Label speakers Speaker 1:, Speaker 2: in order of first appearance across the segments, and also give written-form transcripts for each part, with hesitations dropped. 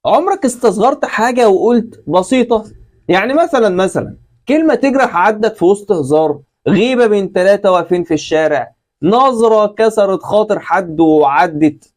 Speaker 1: عمرك استصغرت حاجة وقلت بسيطة؟ يعني مثلا كلمة تجرح عدت في وسط هزار، غيبة بين ثلاثة واقفين في الشارع، نظرة كسرت خاطر حد وعدت.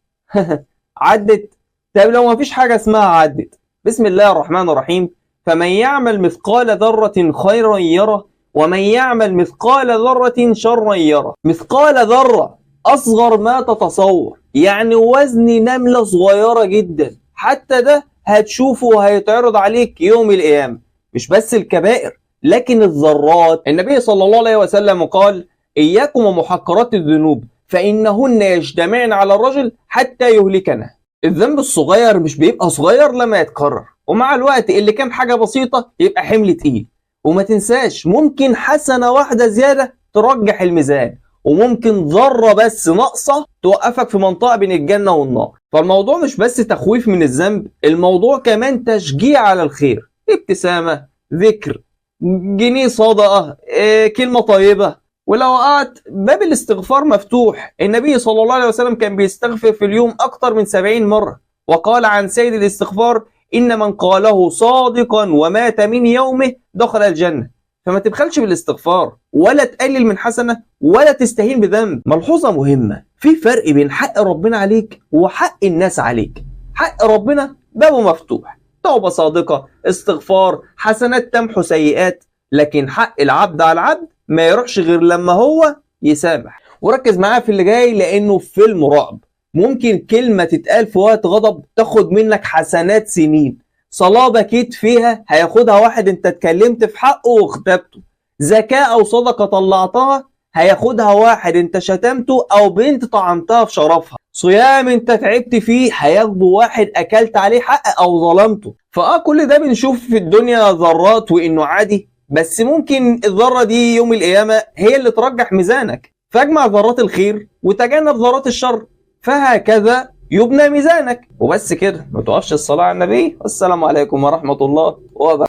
Speaker 1: عدت. طب لو ما فيش حاجة اسمها عدت، بسم الله الرحمن الرحيم. فمن يعمل مثقال ذرة خيرا يره، ومن يعمل مثقال ذرة شرا يره. مثقال ذرة أصغر ما تتصور، يعني وزن نملة صغيرة جدا، حتى ده هتشوفه وهيتعرض عليك يوم القيامة. مش بس الكبائر لكن الذرات. النبي صلى الله عليه وسلم قال: إياكم ومحقرات الذنوب فإنهن يجتمعن على الرجل حتى يهلكنه. الذنب الصغير مش بيبقى صغير لما يتكرر، ومع الوقت اللي كان حاجة بسيطة يبقى حمل تقيل. وما تنساش ممكن حسنة واحدة زيادة ترجح الميزان، وممكن ذرة بس ناقصة توقفك في منطقة بين الجنة والنار. فالموضوع مش بس تخويف من الذنب، الموضوع كمان تشجيع على الخير. ابتسامة، ذكر، جنيه صدقة، كلمة طيبة. ولو وقعت باب الاستغفار مفتوح. النبي صلى الله عليه وسلم كان بيستغفر في اليوم أكتر من 70 مرة، وقال عن سيد الاستغفار: إن من قاله صادقا ومات من يومه دخل الجنة. فما تبخلش بالاستغفار، ولا تقلل من حسنة، ولا تستهين بذنب. ملحوظة مهمة: في فرق بين حق ربنا عليك وحق الناس عليك. حق ربنا بابه مفتوح، توبة صادقة، استغفار، حسنات تمحو سيئات. لكن حق العبد على العبد ما يروحش غير لما هو يسامح. وركز معايا في اللي جاي لأنه فيلم رعب. ممكن كلمة تتقال في وقت غضب تاخد منك حسنات سنين. صلاة بكيت فيها هياخدها واحد انت اتكلمت في حقه واغتبته. زكاة او صدقة طلعتها هياخدها واحد انت شتمته او بنت طعنتها في شرفها. صيام انت تعبت فيه هياخده واحد اكلت عليه حق او ظلمته. كل ده بنشوف في الدنيا ذرات وانه عادي، بس ممكن الذرة دي يوم القيامة هي اللي ترجح ميزانك. فاجمع ذرات الخير وتجنب ذرات الشر، فهكذا يبنى ميزانك. وبس كده، ما توقفش الصلاة على النبي. والسلام عليكم ورحمة الله وبركاته.